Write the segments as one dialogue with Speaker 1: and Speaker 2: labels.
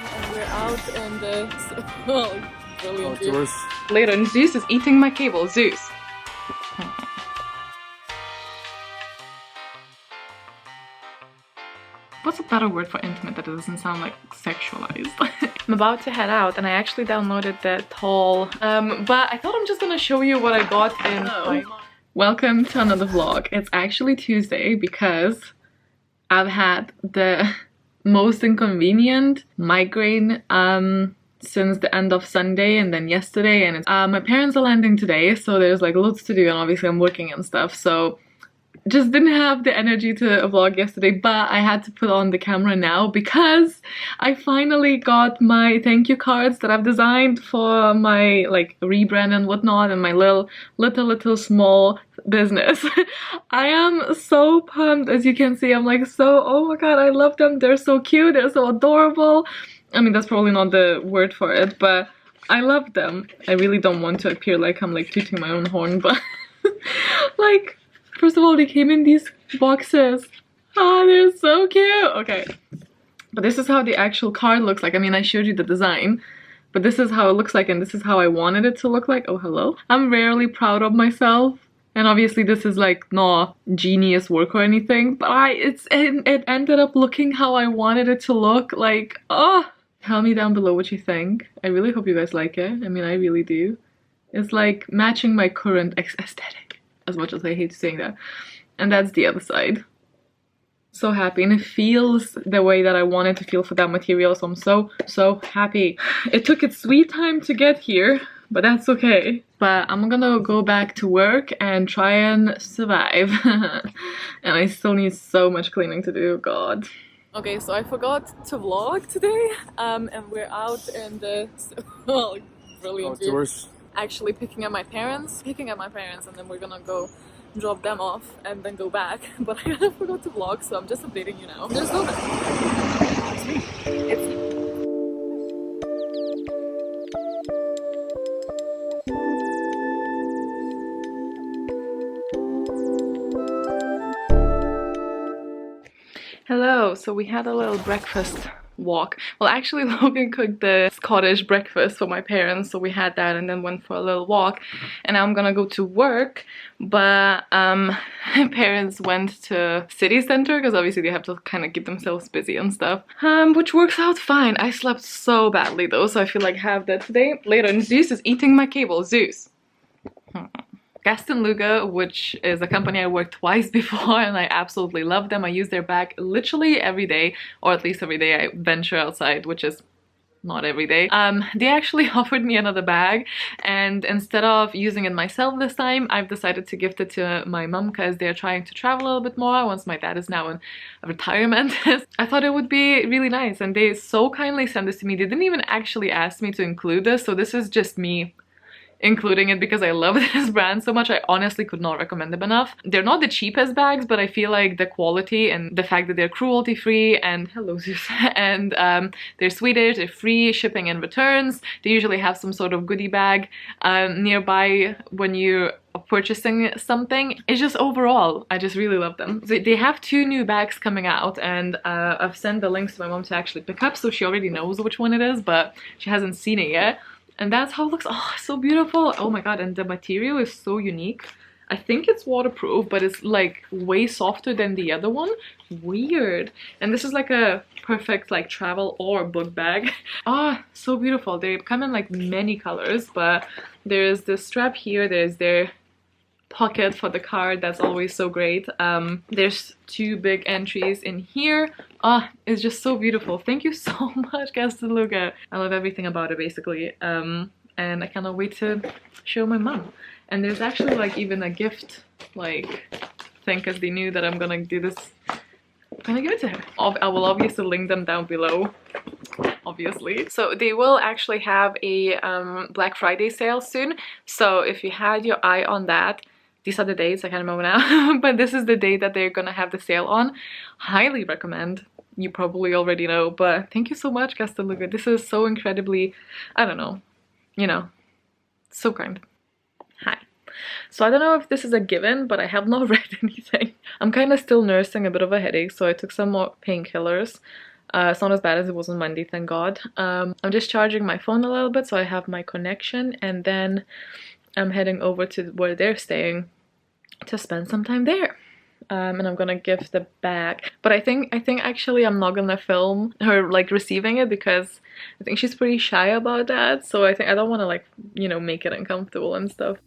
Speaker 1: And we're out in the... Oh, brilliant view.
Speaker 2: Outdoors.
Speaker 3: Later, and Zeus is eating my cable. Zeus. What's a better word for intimate that doesn't sound like sexualized? I'm about to head out and I actually downloaded that haul. But I thought I'm just gonna show you what I got in Primark. Welcome to another vlog. It's actually Tuesday because I've had the most inconvenient migraine since the end of Sunday and then yesterday, and it's, my parents are landing today, so there's like loads to do, and obviously I'm working and stuff, so just didn't have the energy to vlog yesterday, but I had to put on the camera now because I finally got my thank you cards that I've designed for my like rebrand and whatnot, and my little small business. I am so pumped. As you can see, I'm like so, oh my god, I love them, they're so cute, they're so adorable. I mean, that's probably not the word for it, but I love them. I really don't want to appear like I'm like tooting my own horn, but like, first of all, they came in these boxes. Oh, they're so cute. Okay, but this is how the actual card looks like. I mean, I showed you the design, but this is how it looks like, and this is how I wanted it to look like. Oh, hello. I'm rarely proud of myself, and obviously this is like not genius work or anything, but it ended up looking how I wanted it to look. Like, oh, tell me down below what you think. I really hope you guys like it. I mean, I really do. It's like matching my current aesthetic, as much as I hate saying that. And that's the other side. So happy, and it feels the way that I wanted to feel for that material, so I'm so happy. It took its sweet time to get here, but that's okay. But I'm gonna go back to work and try and survive. And I still need so much cleaning to do, god.
Speaker 1: Okay, so I forgot to vlog today, and we're out in the... Oh, brilliant view.
Speaker 2: Outdoors.
Speaker 1: Actually picking up my parents, and then we're gonna go drop them off and then go back. But I kind of forgot to vlog, so I'm just updating you now. There's no... It's me. It's me.
Speaker 3: Hello, so we had a little breakfast walk. Well, actually Logan cooked the Scottish breakfast for my parents, so we had that and then went for a little walk, and now I'm gonna go to work. But my parents went to city center because obviously they have to kind of keep themselves busy and stuff, which works out fine. I slept so badly though, so I feel like I have that today. Later, and Zeus is eating my cable. Zeus. EDINBURGH, which is a company I worked twice before, and I absolutely love them. I use their bag literally every day, or at least every day I venture outside, which is not every day. They actually offered me another bag, and instead of using it myself this time, I've decided to gift it to my mom because they're trying to travel a little bit more once my dad is now in retirement. I thought it would be really nice, and they so kindly sent this to me. They didn't even actually ask me to include this, so this is just me including it because I love this brand so much. I honestly could not recommend them enough. They're not the cheapest bags, but I feel like the quality and the fact that they're cruelty free and hello Zeus, and they're Swedish, they're free shipping and returns. They usually have some sort of goodie bag nearby when you are purchasing something. It's just overall, I just really love them. They have 2 new bags coming out, and I've sent the links to my mom to actually pick up, so she already knows which one it is, but she hasn't seen it yet. And that's how it looks. Oh, so beautiful. Oh my god, and the material is so unique. I think it's waterproof, but it's like way softer than the other one. Weird. And this is like a perfect like travel or book bag. Oh, so beautiful. They come in like many colors, but there's the strap here, there's their pocket for the card, that's always so great. There's 2 big entries in here. It's just so beautiful. Thank you so much, EDINBURGH. I love everything about it basically, and I cannot wait to show my mom. And there's actually like even a gift like thing because they knew that I'm gonna do this. I'm gonna give it to her. I will obviously link them down below, obviously. So they will actually have a Black Friday sale soon, so if you had your eye on that, these are the dates, I can't remember now, but this is the day that they're gonna have the sale on. Highly recommend. You probably already know, but thank you so much, EDINBURGH. This is so incredibly, I don't know, you know, so kind. Hi. So I don't know if this is a given, but I have not read anything. I'm kind of still nursing a bit of a headache, so I took some more painkillers. It's not as bad as it was on Monday, thank God. I'm just charging my phone a little bit so I have my connection, and then I'm heading over to where they're staying to spend some time there. And I'm gonna give the bag, but I think actually I'm not gonna film her like receiving it, because I think she's pretty shy about that, so I think I don't want to, like, you know, make it uncomfortable and stuff.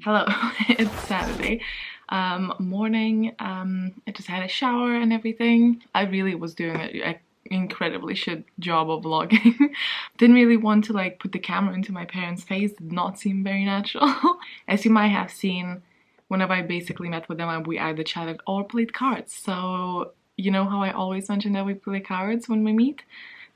Speaker 3: Hello, it's Saturday morning. I just had a shower and everything. I really was doing an incredibly shit job of vlogging. Didn't really want to like put the camera into my parents' face. Did not seem very natural. As you might have seen, whenever I basically met with them, we either chatted or played cards. So you know how I always mention that we play cards when we meet?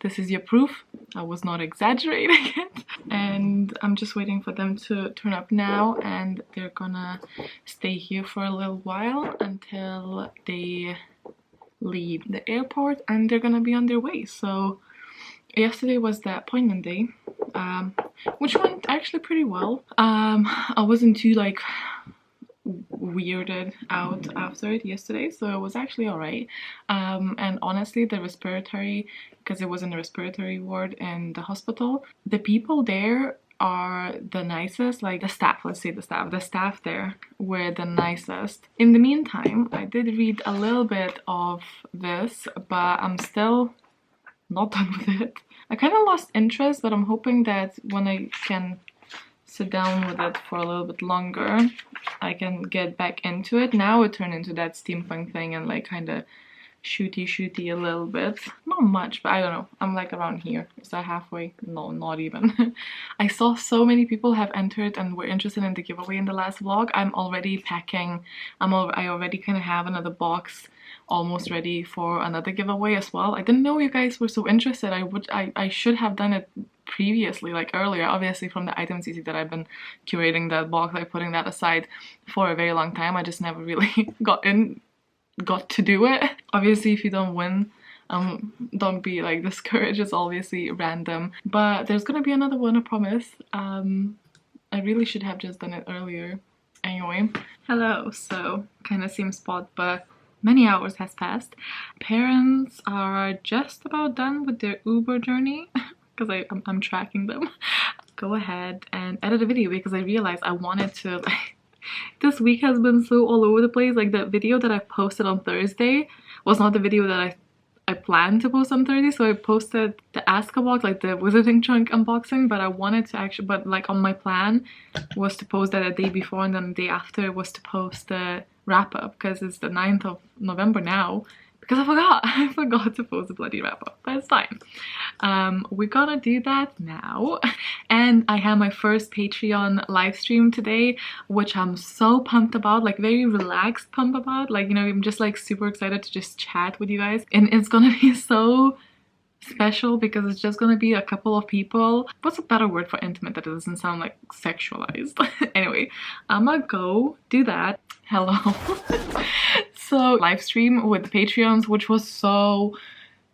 Speaker 3: This is your proof. I was not exaggerating it. And I'm just waiting for them to turn up now, and they're gonna stay here for a little while until they leave the airport, and they're gonna be on their way. So yesterday was the appointment day, which went actually pretty well. I wasn't too like weirded out after it yesterday, so it was actually alright. And honestly, the respiratory, because it was in the respiratory ward in the hospital, the people there are the nicest. Like the staff, let's say the staff there were the nicest. In the meantime, I did read a little bit of this, but I'm still not done with it. I kind of lost interest, but I'm hoping that when I can sit down with it for a little bit longer, I can get back into it. Now it turned into that steampunk thing and like kind of shooty a little bit. Not much, but I don't know. I'm like around here. Is that halfway? No, not even. I saw so many people have entered and were interested in the giveaway in the last vlog. I'm already packing. I already kind of have another box almost ready for another giveaway as well. I didn't know you guys were so interested. I should have done it previously, like earlier. Obviously from the items you see that I've been curating that box, like putting that aside for a very long time. I just never really got to do it. Obviously if you don't win, don't be like discouraged. It's obviously random, but there's gonna be another one, I promise. I really should have just done it earlier. Anyway, hello. So kind of same spot, but many hours has passed. Parents are just about done with their Uber journey because I'm tracking them. Go ahead and edit a video because I realized I wanted to, like, this week has been so all over the place. Like the video that I posted on Thursday was not the video that I planned to post on Thursday, so I posted the Ask-A box, like the Wizarding Trunk unboxing, but I wanted to actually, but like on my plan was to post that a day before, and then the day after was to post the wrap-up, because it's the 9th of November now, because I forgot to post the bloody wrap-up, but it's fine. We're gonna do that now. And I had my first Patreon live stream today, which I'm so pumped about, like very relaxed pumped about. Like, you know, I'm just like super excited to just chat with you guys, and it's gonna be so special because it's just gonna be a couple of people. What's a better word for intimate that doesn't sound like sexualized? Anyway, I'm gonna go do that. Hello. So live stream with the Patreons, which was so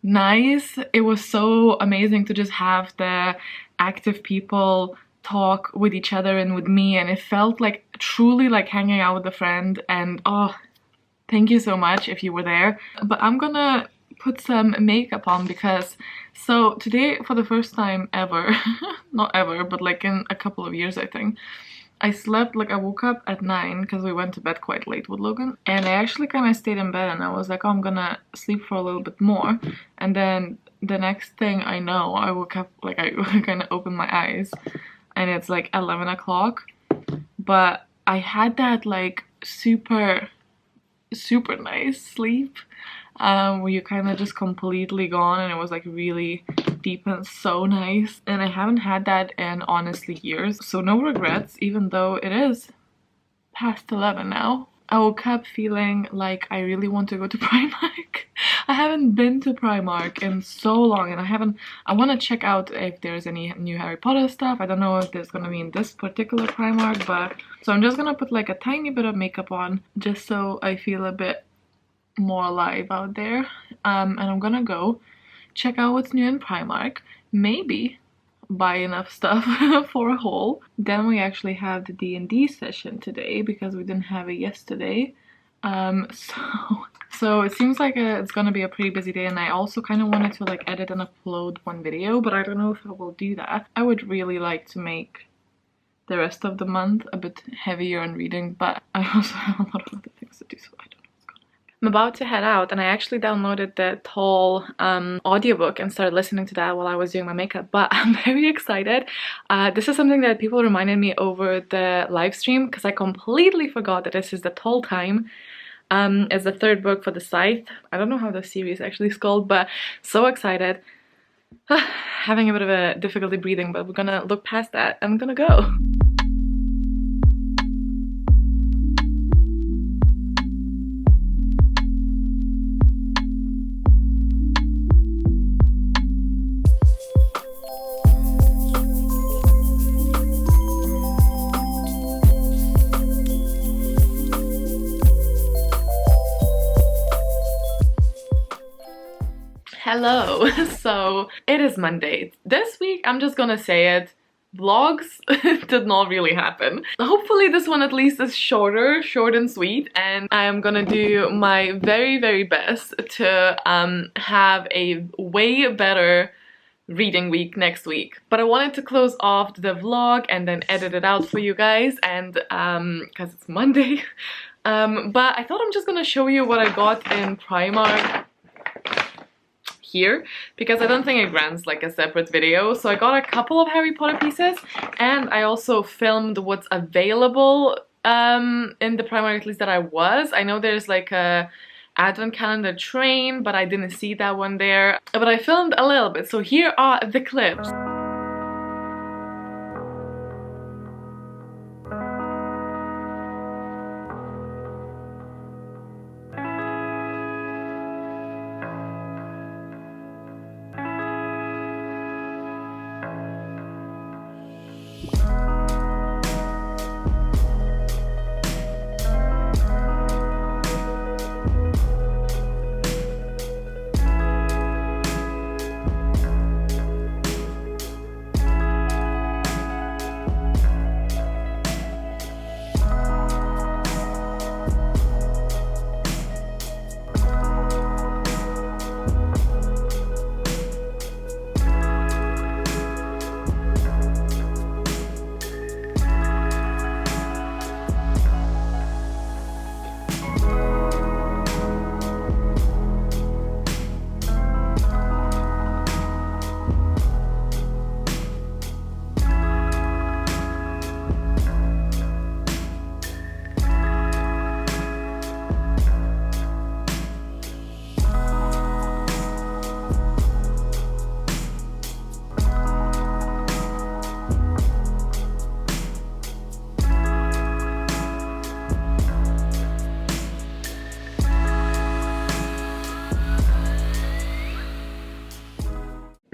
Speaker 3: nice. It was so amazing to just have the active people talk with each other and with me, and it felt like truly like hanging out with a friend. And oh, thank you so much if you were there. But I'm gonna put some makeup on because so today, for the first time ever, not ever, but like in a couple of years, I think, I slept, like I woke up at 9 because we went to bed quite late with Logan, and I actually kind of stayed in bed and I was like, oh, I'm gonna sleep for a little bit more. And then the next thing I know, I woke up, like I kind of opened my eyes and it's like 11 o'clock, but I had that like super nice sleep where you kind of just completely gone, and it was like really deep and so nice, and I haven't had that in honestly years, so no regrets, even though it is past 11 now. I woke up feeling like I really want to go to Primark. I haven't been to Primark in so long, and I want to check out if there's any new Harry Potter stuff. I don't know if there's gonna be in this particular Primark, but so I'm just gonna put like a tiny bit of makeup on just so I feel a bit more alive out there. And I'm gonna go check out what's new in Primark. Maybe buy enough stuff for a haul. Then we actually have the D&D session today because we didn't have it yesterday. So it seems like it's gonna be a pretty busy day, and I also kind of wanted to like edit and upload one video, but I don't know if I will do that. I would really like to make the rest of the month a bit heavier on reading, but I also have a lot of other things to do, so I don't know. I'm about to head out, and I actually downloaded the Tall audiobook and started listening to that while I was doing my makeup, but I'm very excited. This is something that people reminded me over the live stream because I completely forgot that this is the Tall time. It's the third book for the Scythe. I don't know how the series actually is called, but so excited. Having a bit of a difficulty breathing, but we're gonna look past that and I'm gonna go. Hello, so it is Monday. This week, I'm just gonna say it, vlogs did not really happen. Hopefully this one at least is short and sweet, and I'm gonna do my very best to have a way better reading week next week. But I wanted to close off the vlog and then edit it out for you guys, and because it's Monday. But I thought I'm just gonna show you what I got in Primark here, because I don't think it grants like a separate video. So I got a couple of Harry Potter pieces, and I also filmed what's available in the Primark, at least that I was. I know there's like a advent calendar train, but I didn't see that one there. But I filmed a little bit, so here are the clips.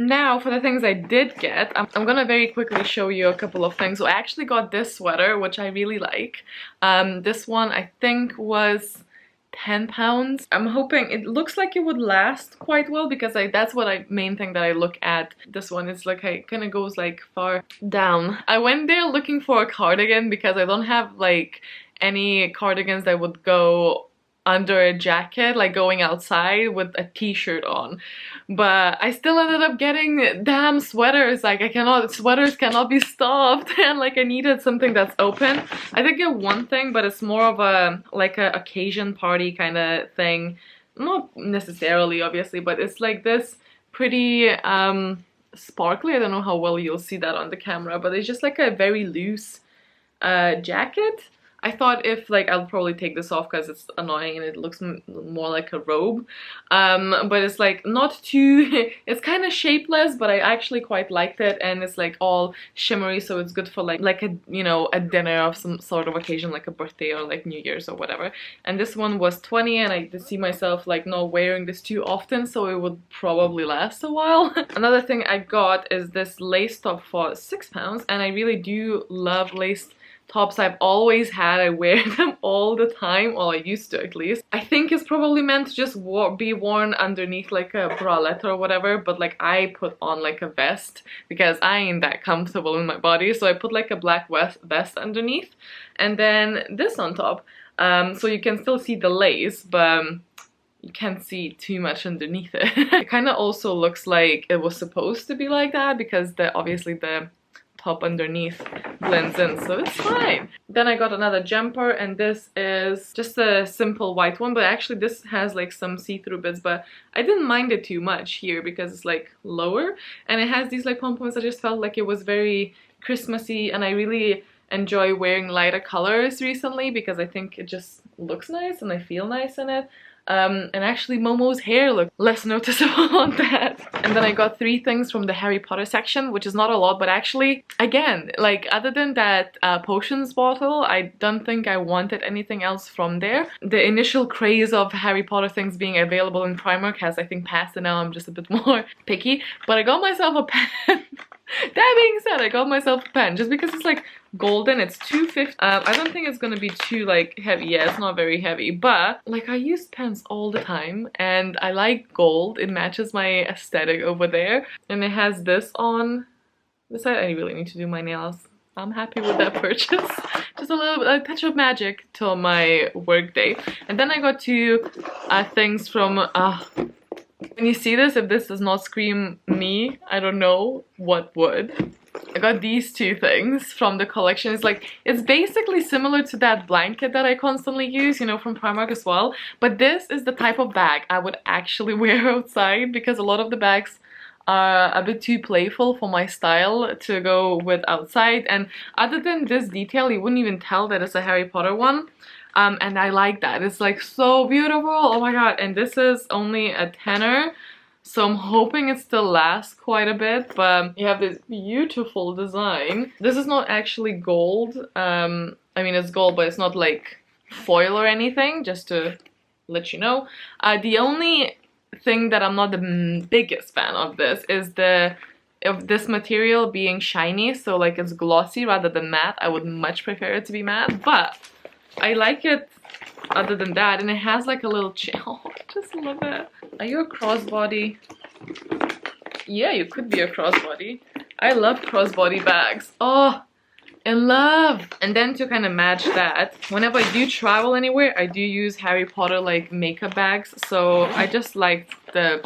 Speaker 3: Now for the things I did get, I'm gonna very quickly show you a couple of things. So I actually got this sweater, which I really like. This one I think was £10. I'm hoping it looks like it would last quite well, because that's what main thing that I look at. This one is like, it kind of goes like far down. I went there looking for a cardigan because I don't have like any cardigans that would go under a jacket, like going outside with a t-shirt on, but I still ended up getting damn sweaters. Like sweaters cannot be stopped, and like I needed something that's open. I did get one thing, but it's more of a like a occasion party kind of thing, not necessarily obviously, but it's like this pretty sparkly. I don't know how well you'll see that on the camera, but it's just like a very loose jacket. I thought if like I'll probably take this off because it's annoying and it looks more like a robe, but it's like not too it's kind of shapeless, but I actually quite liked it, and it's like all shimmery, so it's good for like a, you know, a dinner of some sort of occasion, like a birthday or like New Year's or whatever. And this one was 20, and I did see myself like not wearing this too often, so it would probably last a while. Another thing I got is this lace top for £6, and I really do love lace tops. I've always had. I wear them all the time, or I used to at least. I think it's probably meant to just be worn underneath like a bralette or whatever, but like I put on like a vest because I ain't that comfortable in my body, so I put like a black vest underneath and then this on top, so you can still see the lace, but you can't see too much underneath it. It kind of also looks like it was supposed to be like that because obviously the top underneath blends in, so it's fine. Then I got another jumper, and this is just a simple white one, but actually this has like some see-through bits, but I didn't mind it too much here because it's like lower, and it has these like pom-poms. I just felt like it was very Christmassy, and I really enjoy wearing lighter colors recently because I think it just looks nice and I feel nice in it. And actually Momo's hair looked less noticeable on that. And then I got 3 things from the Harry Potter section, which is not a lot, but actually, again, like other than that potions bottle, I don't think I wanted anything else from there. The initial craze of Harry Potter things being available in Primark has, I think, passed, and now I'm just a bit more picky. But I got myself a pen. That being said, I got myself a pen just because it's like golden. It's $2.50. I don't think it's gonna be too like heavy. Yeah, it's not very heavy, but like I use pens all the time and I like gold. It matches my aesthetic over there, and it has this on the side. I really need to do my nails. I'm happy with that purchase. Just a touch of magic till my work day. And then I got 2 things from when you see this, if this does not scream me, I don't know what would. I got these 2 things from the collection. It's basically similar to that blanket that I constantly use, you know, from Primark as well. But this is the type of bag I would actually wear outside, because a lot of the bags are a bit too playful for my style to go with outside. And other than this detail, you wouldn't even tell that it's a Harry Potter one. And I like that. It's like so beautiful. Oh my god. And this is only a tenner, so I'm hoping it still lasts quite a bit. But you have this beautiful design. This is not actually gold. I mean, it's gold, but it's not like foil or anything, just to let you know. The only thing that I'm not the biggest fan of this is this material being shiny, so like it's glossy rather than matte. I would much prefer it to be matte, but I like it other than that. And it has like a little oh, I just love it. Are you a crossbody? Yeah, you could be a crossbody. I love crossbody bags. Oh, in love. And then to kind of match that, whenever I do travel anywhere, I do use Harry Potter like makeup bags, so I just liked the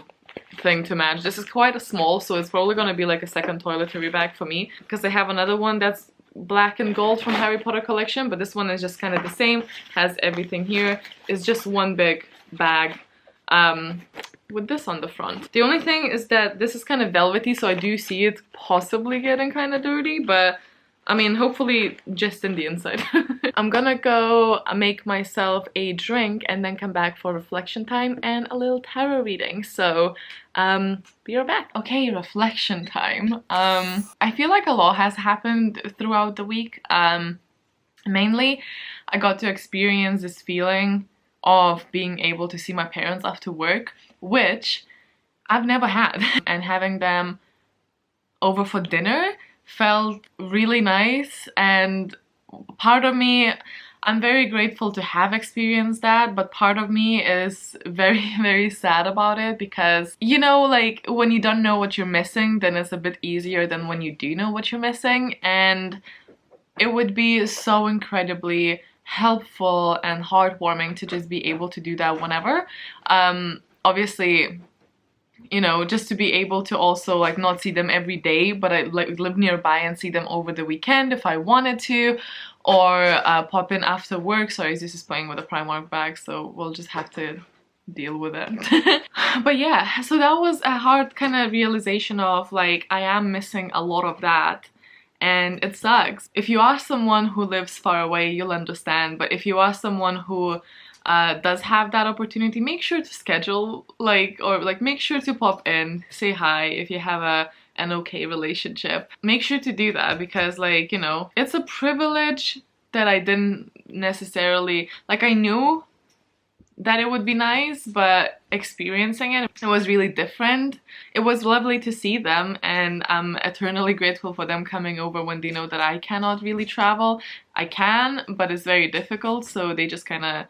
Speaker 3: thing to match. This is quite a small, so it's probably gonna be like a second toiletry bag for me, because I have another one that's black and gold from Harry Potter collection, but this one is just kind of the same, has everything here. It's just one big bag with this on the front. The only thing is that this is kind of velvety, so I do see it possibly getting kind of dirty, but I mean, hopefully just in the inside. I'm gonna go make myself a drink and then come back for reflection time and a little tarot reading. So, be right back. Okay, reflection time. I feel like a lot has happened throughout the week. Mainly, I got to experience this feeling of being able to see my parents after work, which I've never had. And having them over for dinner felt really nice, and part of me, I'm very grateful to have experienced that, but part of me is very, very sad about it, because, you know, like when you don't know what you're missing, then it's a bit easier than when you do know what you're missing. And it would be so incredibly helpful and heartwarming to just be able to do that whenever. Obviously, you know, just to be able to also like not see them every day, but I like live nearby and see them over the weekend if I wanted to, or pop in after work. Sorry, this is playing with a Primark bag, so we'll just have to deal with it. But yeah, so that was a hard kind of realization of like, I am missing a lot of that. And it sucks. If you are someone who lives far away, you'll understand. But if you are someone who does have that opportunity, make sure to schedule, like, or like make sure to pop in, say hi if you have an okay relationship. Make sure to do that because, like, you know, it's a privilege that I didn't necessarily, like, I knew that it would be nice, but experiencing it, it was really different. It was lovely to see them, and I'm eternally grateful for them coming over when they know that I cannot really travel. I can, but it's very difficult, so they just kind of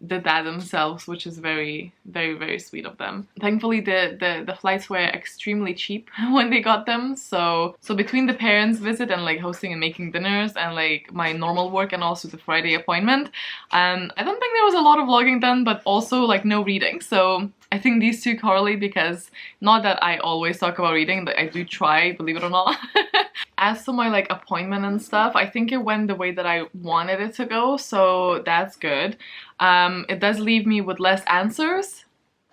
Speaker 3: did that themselves, which is very, very, very sweet of them. Thankfully, the flights were extremely cheap when they got them, so between the parents' visit and like hosting and making dinners and like my normal work and also the Friday appointment, I don't think there was a lot of vlogging done, but also like no reading. So I think these two correlate because not that I always talk about reading, but I do try, believe it or not. As for my like appointment and stuff, I think it went the way that I wanted it to go, so that's good. It does leave me with less answers.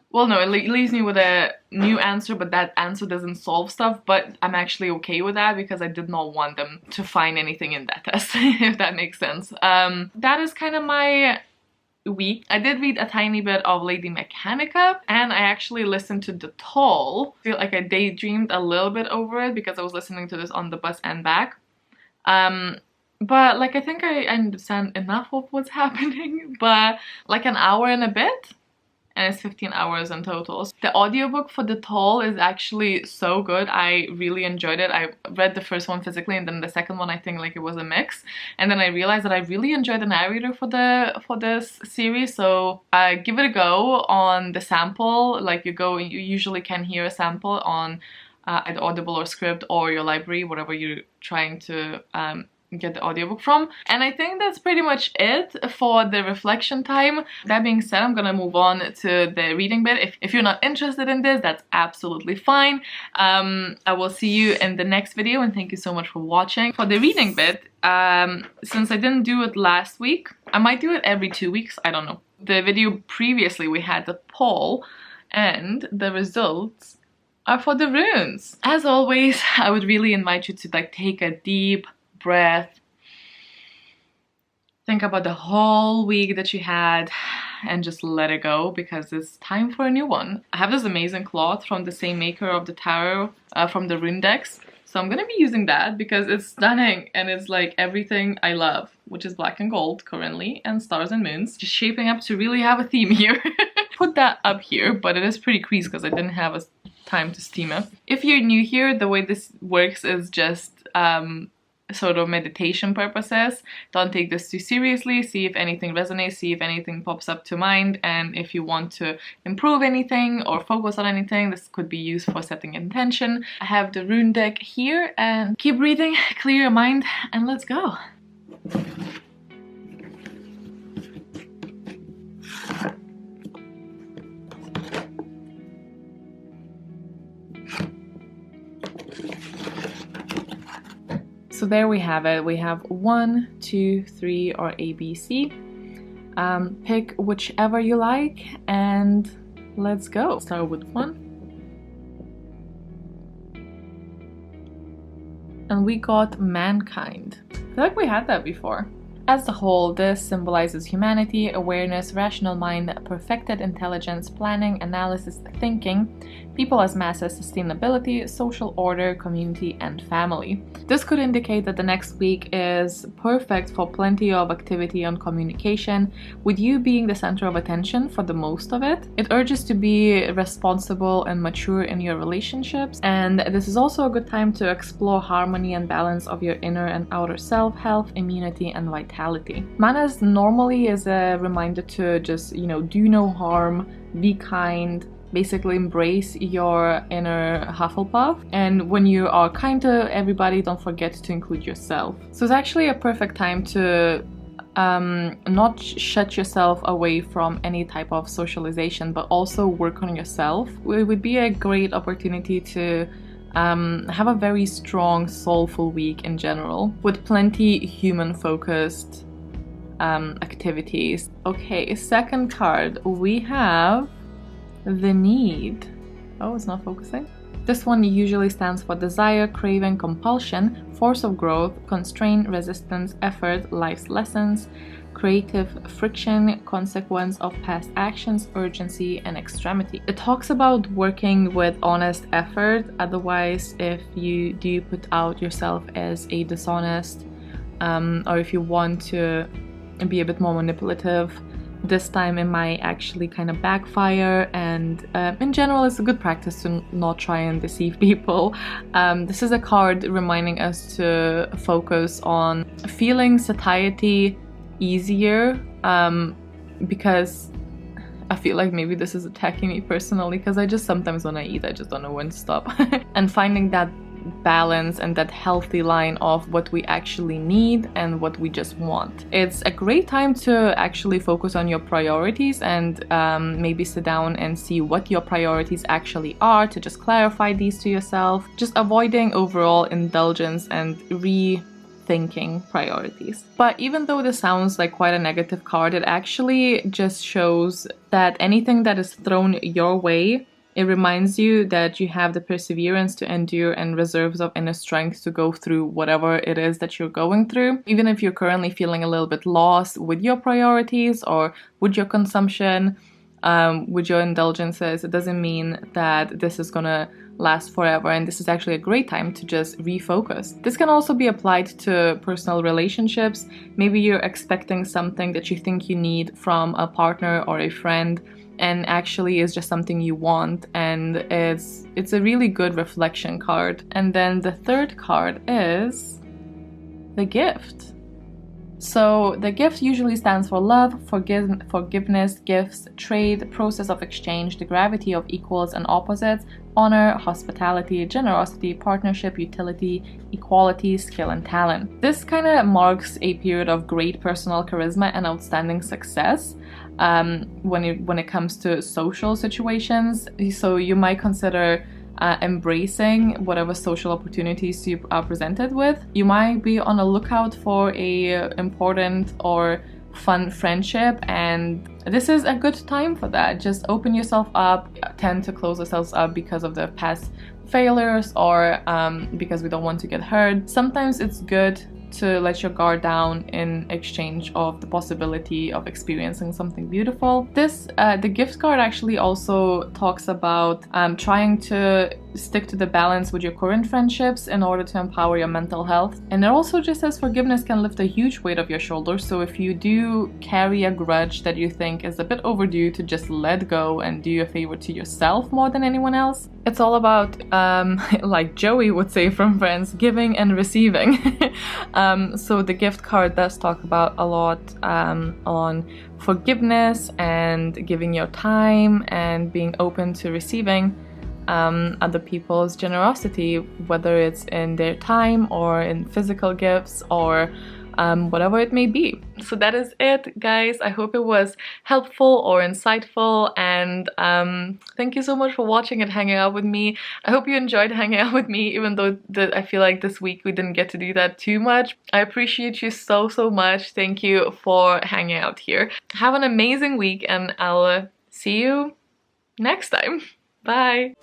Speaker 3: Well, no, it leaves me with a new answer, but that answer doesn't solve stuff, but I'm actually okay with that because I did not want them to find anything in that test, if that makes sense. That is kind of my week. I did read a tiny bit of Lady Mechanica, and I actually listened to The Toll. I feel like I daydreamed a little bit over it because I was listening to this on the bus and back. But like I think I understand enough of what's happening, but like an hour and a bit, and it's 15 hours in total. The audiobook for The Toll is actually so good. I really enjoyed it. I read the first one physically, and then the second one I think like it was a mix. And then I realized that I really enjoyed the narrator for this series, so give it a go on the sample. Like you usually can hear a sample on either Audible or Script or your library, whatever you're trying to get the audiobook from. And I think that's pretty much it for the reflection time. That being said, I'm gonna move on to the reading bit. If you're not interested in this, that's absolutely fine. I will see you in the next video, and thank you so much for watching. For the reading bit, since I didn't do it last week, I might do it every 2 weeks, I don't know. The video previously we had the poll, and the results are for the runes. As always, I would really invite you to like take a deep breath, think about the whole week that you had, and just let it go because it's time for a new one. I have this amazing cloth from the same maker of the tarot, from the rune decks, so I'm gonna be using that because it's stunning and it's like everything I love, which is black and gold currently, and stars and moons. Just shaping up to really have a theme here. Put that up here, but it is pretty creased because I didn't have a time to steam it. If you're new here, the way this works is just sort of meditation purposes. Don't take this too seriously. See if anything resonates, see if anything pops up to mind, and if you want to improve anything or focus on anything, this could be used for setting intention. I have the rune deck here, and keep breathing, clear your mind, and let's go. So there we have it. We have 1, 2, 3, or A, B, C. Pick whichever you like, and let's go. Start with 1. And we got Mankind. I feel like we had that before. As a whole, this symbolizes humanity, awareness, rational mind, perfected intelligence, planning, analysis, thinking, people as masses, sustainability, social order, community, and family. This could indicate that the next week is perfect for plenty of activity on communication, with you being the center of attention for the most of it. It urges to be responsible and mature in your relationships, and this is also a good time to explore harmony and balance of your inner and outer self, health, immunity, and vitality. Manas normally is a reminder to just, you know, do no harm, be kind, basically embrace your inner Hufflepuff, and when you are kind to everybody, don't forget to include yourself. So it's actually a perfect time to not shut yourself away from any type of socialization, but also work on yourself. It would be a great opportunity to have a very strong, soulful week in general, with plenty human-focused activities. Okay, second card, we have the need. Oh, it's not focusing. This one usually stands for desire, craving, compulsion, force of growth, constraint, resistance, effort, life's lessons, creative friction, consequence of past actions, urgency, and extremity. It talks about working with honest effort. Otherwise, if you do put out yourself as a dishonest, or if you want to be a bit more manipulative, this time it might actually kind of backfire, and in general it's a good practice to not try and deceive people. This is a card reminding us to focus on feeling satiety easier, because I feel like maybe this is attacking me personally, because I just sometimes when I eat I just don't know when to stop. And finding that balance and that healthy line of what we actually need and what we just want. It's a great time to actually focus on your priorities and maybe sit down and see what your priorities actually are, to just clarify these to yourself, just avoiding overall indulgence and rethinking priorities. But even though this sounds like quite a negative card, it actually just shows that anything that is thrown your way, it reminds you that you have the perseverance to endure and reserves of inner strength to go through whatever it is that you're going through. Even if you're currently feeling a little bit lost with your priorities or with your consumption, with your indulgences, it doesn't mean that this is gonna last forever, and this is actually a great time to just refocus. This can also be applied to personal relationships. Maybe you're expecting something that you think you need from a partner or a friend, and actually is just something you want, and it's a really good reflection card. And then the third card is the gift. So the gift usually stands for love, forgiveness, gifts, trade, process of exchange, the gravity of equals and opposites, honor, hospitality, generosity, partnership, utility, equality, skill, and talent. This kind of marks a period of great personal charisma and outstanding success when it comes to social situations. So you might consider embracing whatever social opportunities you are presented with. You might be on a lookout for a important or fun friendship, and this is a good time for that. Just open yourself up. Tend to close ourselves up because of the past failures or because we don't want to get hurt. Sometimes it's good to let your guard down in exchange of the possibility of experiencing something beautiful. The gift card actually also talks about trying to stick to the balance with your current friendships in order to empower your mental health. And it also just says forgiveness can lift a huge weight off your shoulders. So if you do carry a grudge that you think is a bit overdue, to just let go and do a favor to yourself more than anyone else. It's all about, like Joey would say from Friends, giving and receiving. So the gift card does talk about a lot on forgiveness and giving your time and being open to receiving other people's generosity, whether it's in their time or in physical gifts or whatever it may be. So that is it, guys. I hope it was helpful or insightful, and thank you so much for watching and hanging out with me. I hope you enjoyed hanging out with me, even though I feel like this week we didn't get to do that too much. I appreciate you so much. Thank you for hanging out here. Have an amazing week, and I'll see you next time. Bye!